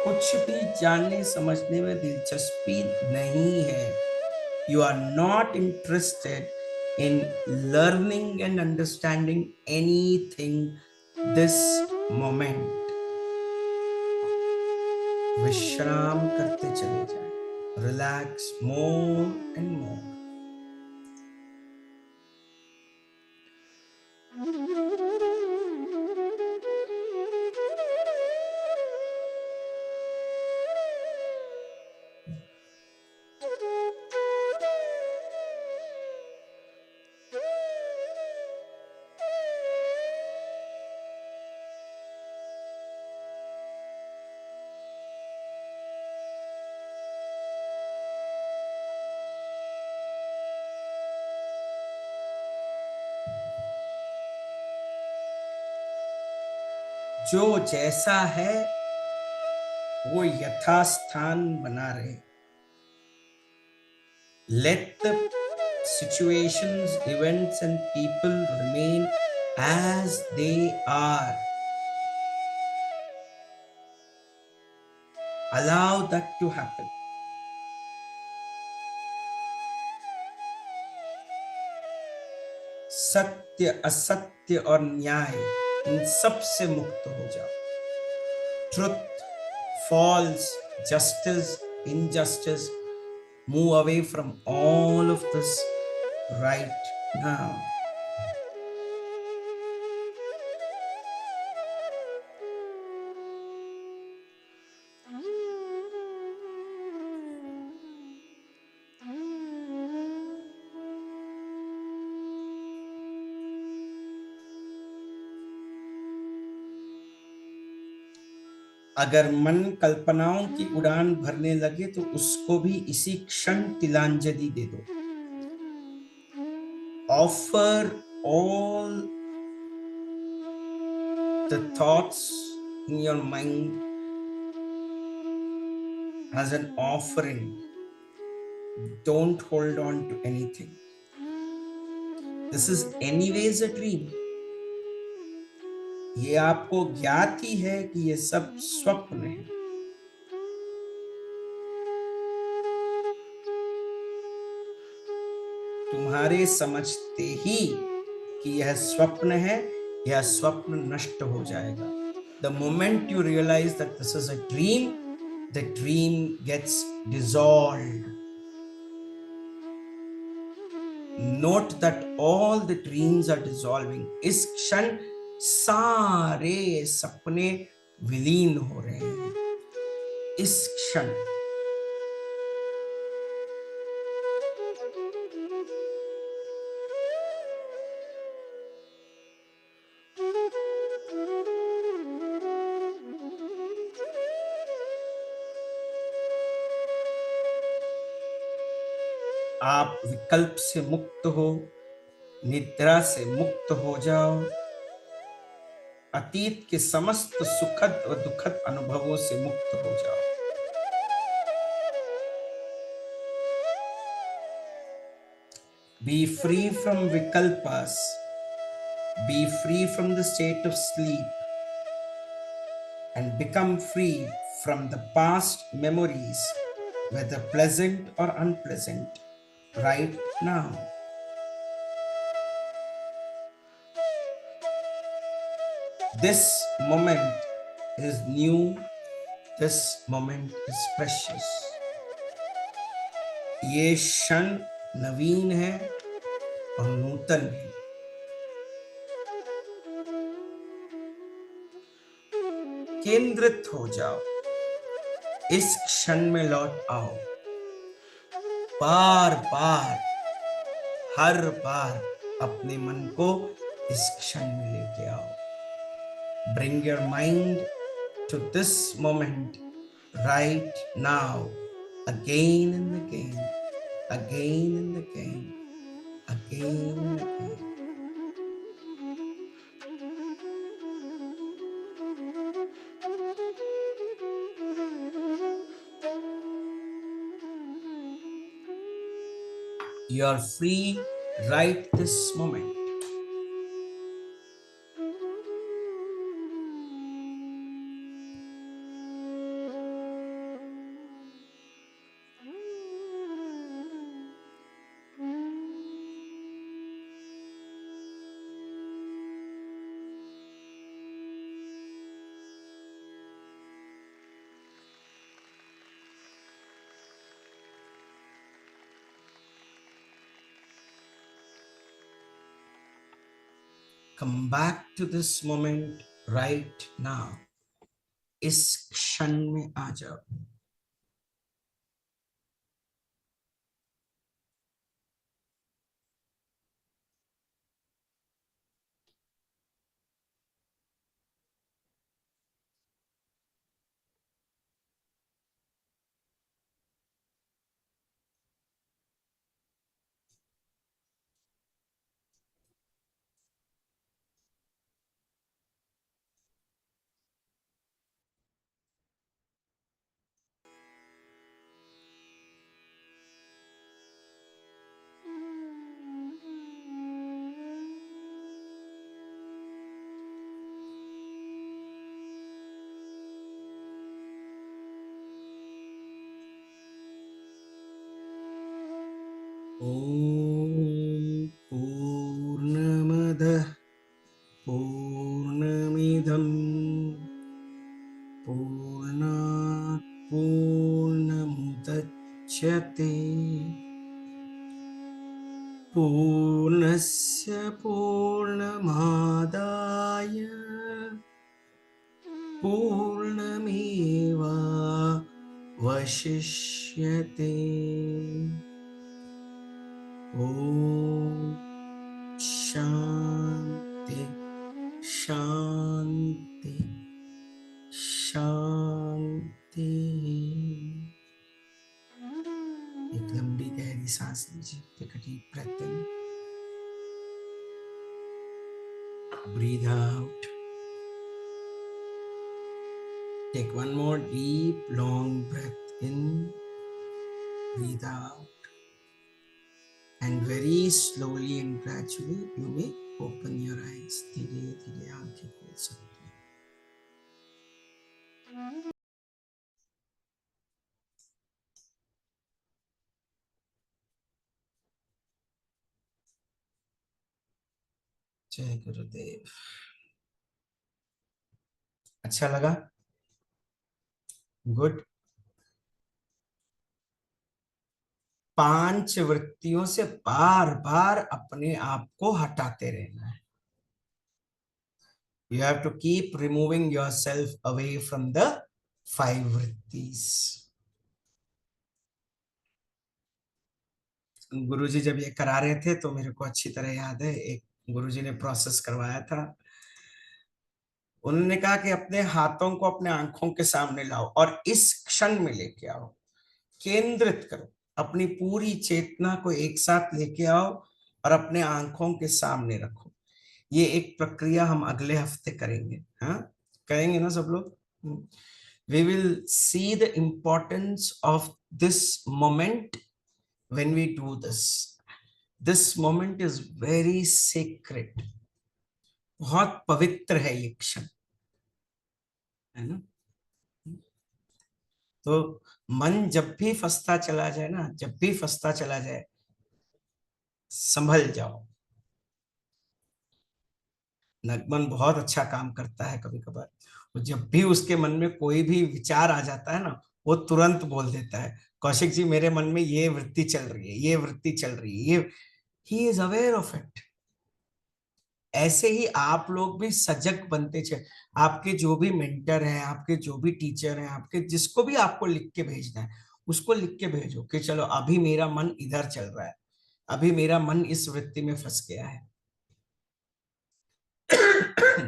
कुछ भी जानने समझने में दिलचस्पी नहीं है. You are not interested in learning and understanding anything this moment. विश्राम करते चले जाएं. Relax more and more. जो जैसा है वो यथास्थान बना रहे. Let the situations, events and people remain as they are. Allow that to happen. सत्य असत्य और न्याय इन सब से मुक्त हो जाओ. Truth, false, justice, injustice, move away from all of this right now. अगर मन कल्पनाओं की उड़ान भरने लगे तो उसको भी इसी क्षण तिलांजलि दे दो. Offer all the thoughts in your mind as an offering. Don't hold on to anything. This is anyways a dream. ये आपको ज्ञात ही है कि ये सब स्वप्न है. तुम्हारे समझते ही कि यह स्वप्न है, यह स्वप्न नष्ट हो जाएगा. The moment you realize that this is a dream, the dream gets dissolved. Note that all the dreams are dissolving. इस क्षण सारे सपने विलीन हो रहे हैं. इस क्षण आप विकल्प से मुक्त हो, निद्रा से मुक्त हो जाओ, अतीत के समस्त सुखद और दुखद अनुभवों से मुक्त हो जाओ. Be free from vikalpas. Be free from the state of sleep and become free from the past memories, whether pleasant or unpleasant, right now. This moment is new. This moment is precious. ये क्षण नवीन है और नूतन है. केंद्रित हो जाओ, इस क्षण में लौट आओ. बार बार, हर बार अपने मन को इस क्षण में लेके आओ. Bring your mind to this moment right now, again and again, again and again, again and again. You are free right this moment. Come back to this moment right now. इस क्षण में आ जाओ. ॐ पूर्णमदः पूर्णमिदं पूर्णात् पूर्णमुदच्यते पूर्णस्य पूर्णमादाय पूर्णमेवावशिष्यते। ॐ शांति शांति शांति। एक लंबी गहरी सांस लीजिए। Take a deep breath in, breathe out. Take one more deep long breath in, breathe out, and very slowly and gradually you may open your eyes. धीरे धीरे आंखें खोल सकते हैं। जय गुरुदेव। अच्छा लगा? गुड। 5 वृत्तियों से बार बार अपने आप को हटाते रहना है। You have to keep removing yourself away from the 5 वृत्तिस। गुरुजी जब ये करा रहे थे तो मेरे को अच्छी तरह याद है, एक गुरुजी ने प्रोसेस करवाया था। उन्होंने कहा कि अपने हाथों को अपने आंखों के सामने लाओ और इस क्षण में लेके आओ, केंद्रित करो, अपनी पूरी चेतना को एक साथ लेके आओ और अपने आंखों के सामने रखो। ये एक प्रक्रिया हम अगले हफ्ते करेंगे। हाँ, करेंगे ना सब लोग? We will see the importance of this moment when we do this. This moment is very sacred. बहुत पवित्र है ये क्षण, है ना? तो मन जब भी फंसता चला जाए ना, जब भी फंसता चला जाए, संभल जाओ। नगमन बहुत अच्छा काम करता है कभी कभार। वो जब भी उसके मन में कोई भी विचार आ जाता है ना, वो तुरंत बोल देता है, कौशिक जी मेरे मन में ये वृत्ति चल रही है, ये वृत्ति चल रही है, ये he is aware of it. ऐसे ही आप लोग भी सजग बनते चले। आपके जो भी मेंटर है, आपके जो भी टीचर है, आपके जिसको भी आपको लिख के भेजना है, उसको लिख के भेजो कि चलो अभी मेरा मन इधर चल रहा है, अभी मेरा मन इस वृत्ति में फंस गया है।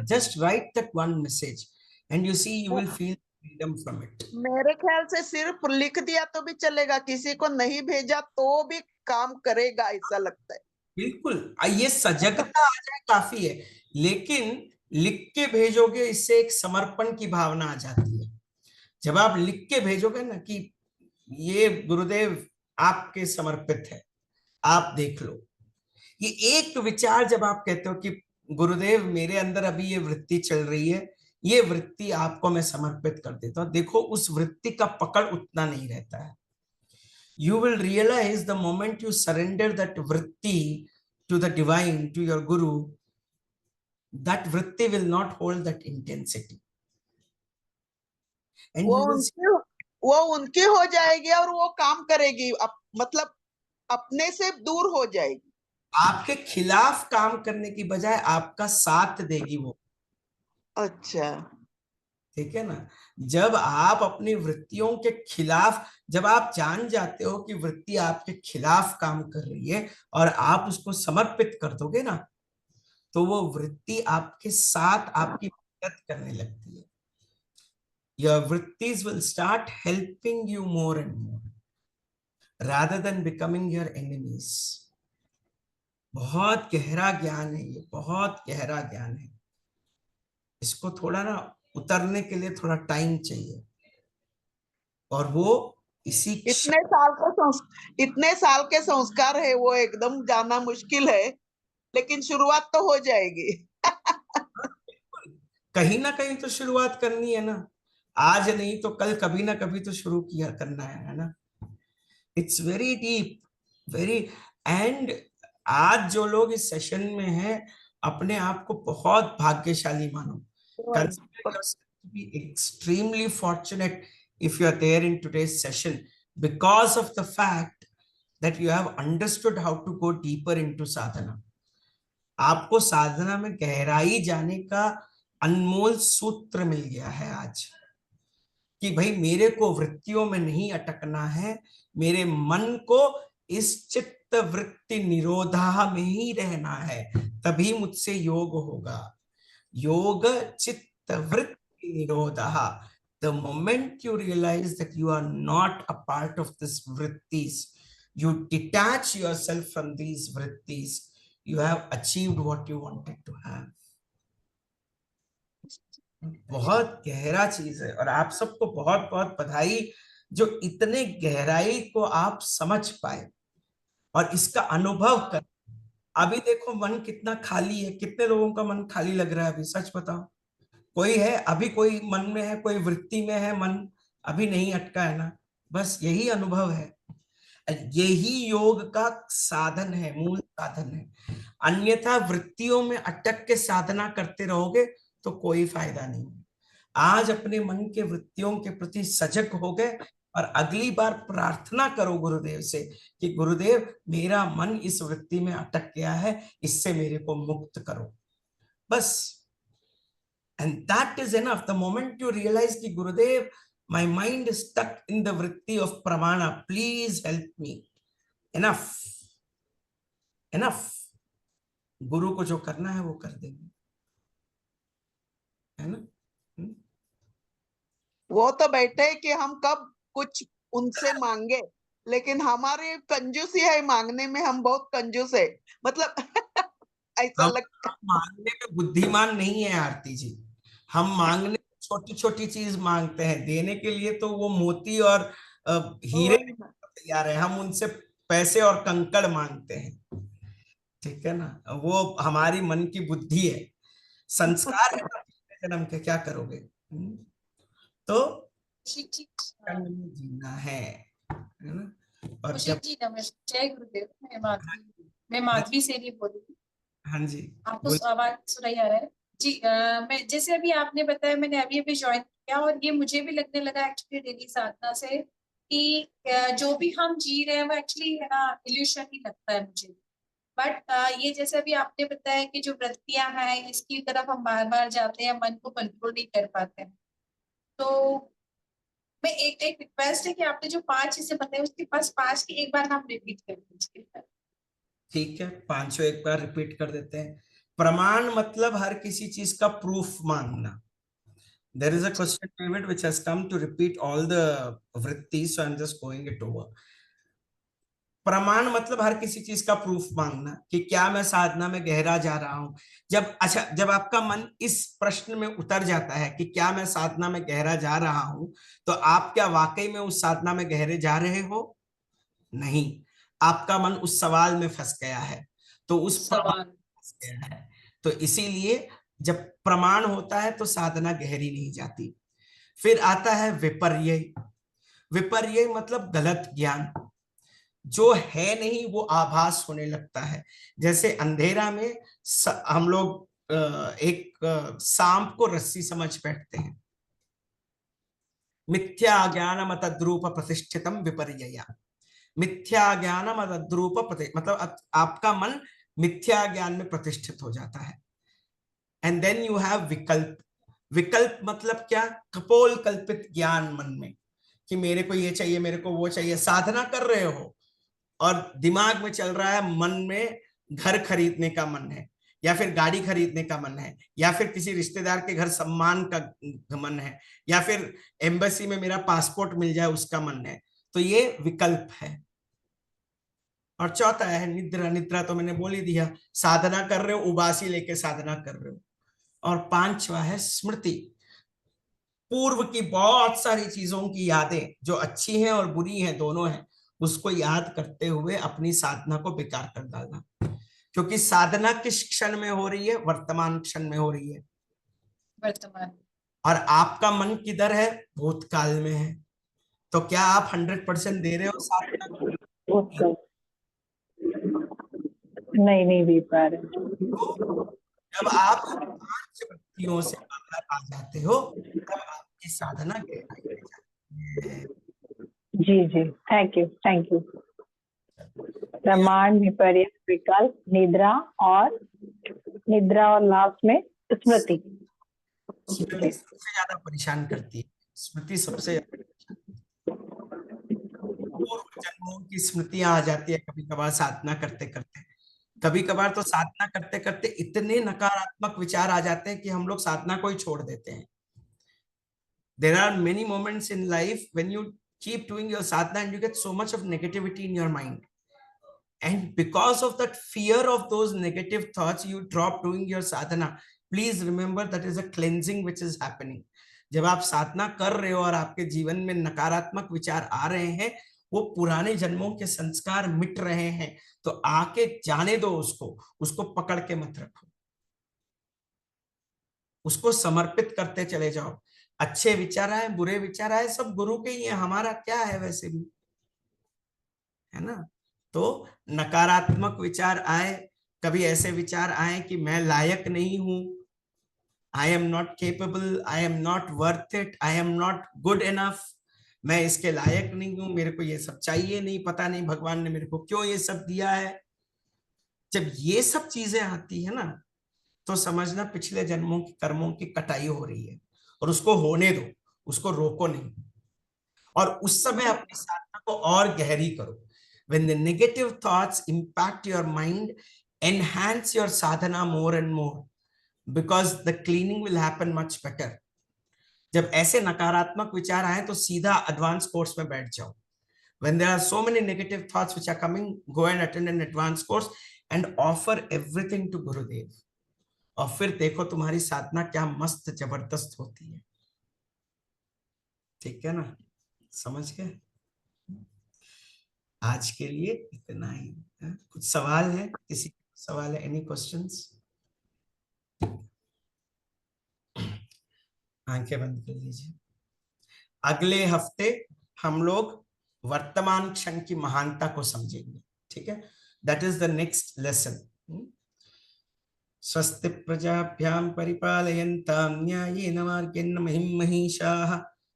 Just write that one message and you see you will feel freedom from it. मेरे ख्याल से सिर्फ लिख दिया तो भी चलेगा, किसी को नहीं भेजा तो भी काम करेगा, ऐसा लगता है। बिल्कुल, ये सजगता आ जाए काफी है, लेकिन लिख के भेजोगे इससे एक समर्पण की भावना आ जाती है। जब आप लिख के भेजोगे ना कि ये गुरुदेव आपके समर्पित है, आप देख लो, ये एक विचार जब आप कहते हो कि गुरुदेव मेरे अंदर अभी ये वृत्ति चल रही है, ये वृत्ति आपको मैं समर्पित कर देता हूं, देखो उस वृत्ति का पकड़ उतना नहीं रहता है। You will realize the moment you surrender that vritti to the divine, to your guru, that vritti will not hold that intensity. And वो you will see, वो उनकी हो जाएगी और वो काम करेगी, मतलब अपने से दूर हो जाएगी। आपके खिलाफ काम करने की बजाय आपका साथ देगी वो। अच्छा, ठीक है ना? जब आप अपनी वृत्तियों के खिलाफ, जब आप जान जाते हो कि वृत्ति आपके खिलाफ काम कर रही है और आप उसको समर्पित कर दोगे ना, तो वो वृत्ति आपके साथ आपकी मदद करने लगती है। Your vrittis will start helping you more and more rather than becoming your enemies. बहुत गहरा ज्ञान है ये, बहुत गहरा ज्ञान है। इसको थोड़ा ना उतरने के लिए थोड़ा टाइम चाहिए, और वो इसी इतने साल के संस्कार है, वो एकदम जाना मुश्किल है, लेकिन शुरुआत तो हो जाएगी। कहीं ना कहीं तो शुरुआत करनी है ना, आज नहीं तो कल कभी ना कभी तो शुरू किया करना है ना। It's very deep, very. And आज जो लोग इस सेशन में हैं अपने आप को बहुत भाग्यशाली मानो। और Consider yourself to be extremely fortunate if you are there in today's session because of the fact that you have understood how to go deeper into sadhana. आपको साधना में गहराई जाने का अनमोल सूत्र मिल गया है आज, कि भाई मेरे को वृत्तियों में नहीं अटकना है, मेरे मन को इस चित्त वृत्ति निरोधा में ही रहना है, तभी मुझसे योग होगा। योग चित्त वृत्ति निरोधा। The moment you realize that you are not a part of this vrittis, you detach yourself from these vrittis, you have achieved what you wanted to have. बहुत गहरा चीज है, और आप सबको बहुत बहुत बधाई जो इतने गहराई को आप समझ पाए और इसका अनुभव कर। अभी देखो मन कितना खाली है, कितने लोगों का मन खाली लग रहा है अभी, सच बताओ। कोई है अभी, कोई मन में है, कोई वृत्ति में है मन, अभी नहीं अटका है ना? बस यही अनुभव है, यही योग का साधन है, मूल साधन है। अन्यथा वृत्तियों में अटक के साधना करते रहोगे तो कोई फायदा नहीं। आज अपने मन के वृत्तियों के प्रति सजग हो गए और अगली बार प्रार्थना करो गुरुदेव से कि गुरुदेव मेरा मन इस वृत्ति में अटक गया है, इससे मेरे को मुक्त करो, बस। And that is enough. The moment you realize कि गुरुदेव my mind is stuck in the vritti of pramana, please help me, enough, enough. गुरु को जो करना है वो कर देंगे, है ना? वो तो बैठे कि हम कब कुछ उनसे मांगे, लेकिन हमारे कंजूसी है मांगने में, हम बहुत कंजूस है, मतलब ऐसा हम लगता। मांगने में बुद्धिमान नहीं है आरती जी, हम मांगने छोटी छोटी चीज मांगते हैं, देने के लिए तो वो मोती और हीरे तैयार है, हम उनसे पैसे और कंकड़ मांगते हैं, ठीक है ना? वो हमारी मन की बुद्धि है, संस्कार है ना जन्म के, क्या करोगे? तो जीना है ना? और जब जी नमस्ते, जय गुरुदेव। मैं माधवी से नहीं बोल रही। हाँ जी, आपको आवाज सुनाई आ रहा है जी? मैं जैसे अभी आपने बताया, मैंने अभी अभी ज्वाइन किया और ये मुझे भी लगने लगा एक्चुअली डेली साधना से कि जो भी हम जी रहे हैं वो एक्चुअली है ना इल्यूशन ही लगता है मुझे। बट ये जैसे अभी आपने बताया कि जो वृत्तियां हैं इसकी तरफ हम बार बार जाते हैं, मन को कंट्रोल नहीं कर पाते हैं। तो मैं एक रिक्वेस्ट है कि आपने जो 5 चीजें बताई उसके पास 5 की एक बार नाम रिपीट कर दीजिए। ठीक है, पांचों एक बार रिपीट कर देते हैं। प्रमाण मतलब हर किसी चीज का प्रूफ मांगना। There is a question, David, which has come to repeat all the vrittis, so I'm just going it over. प्रमाण मतलब हर किसी चीज का प्रूफ मांगना कि क्या मैं साधना में गहरा जा रहा हूं। जब आपका मन इस प्रश्न में उतर जाता है कि क्या मैं साधना में गहरा जा रहा हूं, तो आप क्या वाकई में उस साधना में गहरे जा रहे हो? नहीं, आपका मन उस सवाल में फंस गया है, तो उस प्रमाण में फंस गया है। तो इसीलिए जब प्रमाण होता है तो साधना गहरी नहीं जाती। फिर आता है विपर्यय। विपर्यय मतलब गलत ज्ञान, जो है नहीं वो आभास होने लगता है। जैसे अंधेरा में हम लोग एक सांप को रस्सी समझ बैठते हैं। मिथ्या ज्ञानम तद्रूप प्रतिष्ठितम विपर्यय। मिथ्या ज्ञानम तद्रूप मतलब आपका मन मिथ्या ज्ञान में प्रतिष्ठित हो जाता है। एंड देन यू हैव विकल्प। विकल्प मतलब क्या? कपोल कल्पित ज्ञान मन में कि मेरे को ये चाहिए, मेरे को वो चाहिए। साधना कर रहे हो और दिमाग में चल रहा है, मन में घर खरीदने का मन है, या फिर गाड़ी खरीदने का मन है, या फिर किसी रिश्तेदार के घर सम्मान का मन है, या फिर एम्बेसी में मेरा पासपोर्ट मिल जाए उसका मन है। तो ये विकल्प है। और चौथा है निद्रा। निद्रा तो मैंने बोल ही दिया, साधना कर रहे हो, उबासी लेके साधना कर रहे हो। और पांचवा है स्मृति। पूर्व की बहुत सारी चीजों की यादें, जो अच्छी हैं और बुरी हैं दोनों हैं, उसको याद करते हुए अपनी साधना को बेकार कर डालना। क्योंकि साधना किस क्षण में हो रही है? वर्तमान क्षण में हो रही है। वर्तमान। और आपका मन किधर है? भूतकाल में है। तो क्या आप 100% दे रहे हो साधना को? नहीं दे पा रहे। जब आप 5 वृत्तियों से बाहर आ जाते हो तब आपकी साधना गहराई में जाती है। जी जी, थैंक यू थैंक यू। ब्रह्मांड, विपर्य, विकल्प, निद्रा और लास्ट में स्मृति। स्मृति सबसे ज्यादा परेशान करती है, स्मृति सबसे पूर्व जन्मों की स्मृतियां आ जाती है कभी कभार साधना करते करते। कभी कभार तो साधना करते करते इतने नकारात्मक विचार आ जाते हैं कि हम लोग साधना को ही छोड़ देते हैं। There are many moments in life when you keep doing your sadhana and you get so much of negativity in your mind. And because of that fear of those negative thoughts, you drop doing your sadhana. Please remember that is a cleansing which is happening. जब आप साधना कर रहे हो और आपके जीवन में नकारात्मक विचार आ रहे हैं, वो पुराने जन्मों के संस्कार मिट रहे हैं, तो आके जाने दो उसको पकड़ के मत रखो, उसको समर्पित करते चले जाओ। अच्छे विचार आए, बुरे विचार आए, सब गुरु के ही है, हमारा क्या है वैसे भी, है ना। तो नकारात्मक विचार आए, कभी ऐसे विचार आए कि मैं लायक नहीं हूं, I am not capable, I am not worth it, I am not good enough, मैं इसके लायक नहीं हूं, मेरे को ये सब चाहिए नहीं, पता नहीं भगवान ने मेरे को क्यों ये सब दिया है। जब ये सब चीजें आती है ना, तो समझना पिछले जन्मों की कर्मों की कटाई हो रही है, और उसको होने दो, उसको रोको नहीं, और उस समय अपनी साधना को और गहरी करो। When the negative thoughts impact your mind, enhance your sadhana more and more, because the cleaning will happen much better. जब ऐसे नकारात्मक विचार आए तो सीधा एडवांस कोर्स में बैठ जाओ। When there are so many negative thoughts which are coming, go and attend an advanced course and offer everything to Gurudev. और फिर देखो तुम्हारी साधना क्या मस्त जबरदस्त होती है। ठीक है ना, समझ गए। आज के लिए इतना ही है। कुछ सवाल है, किसी सवाल है, एनी क्वेश्चंस? आंखें बंद कर लीजिए। अगले हफ्ते हम लोग वर्तमान क्षण की महानता को समझेंगे, ठीक है। That is the next lesson. स्वस्ति प्रजाभ्याम परिपालयन्तां न्यायेन मार्गेण महीं महिषाः,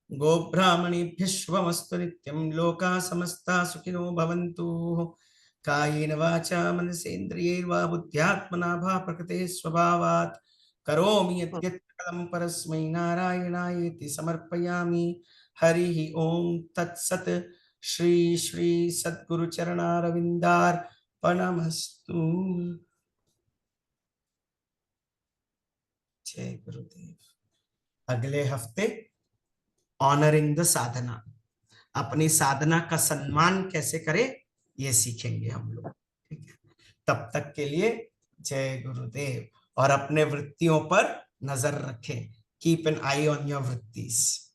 गोब्राह्मणेभ्यः शुभमस्तु नित्यं, लोकाः समस्ताः सुखिनो भवन्तु। कायेन वाचा मनसेन्द्रियैर्वा बुद्ध्यात्मना वा प्रकृते स्वभावात् करोमि यद्यत् सकलं परस्मै नारायणायेति समर्पयामि। हरिः ओम तत्सत्। श्री श्री सद्गुरु चरणारविन्दार्पणमस्तु। जय गुरुदेव। अगले हफ्ते ऑनरिंग द साधना, अपनी साधना का सम्मान कैसे करें ये सीखेंगे हम लोग, ठीक है। तब तक के लिए जय गुरुदेव, और अपने वृत्तियों पर नजर रखें। Keep an eye on your वृत्तिस।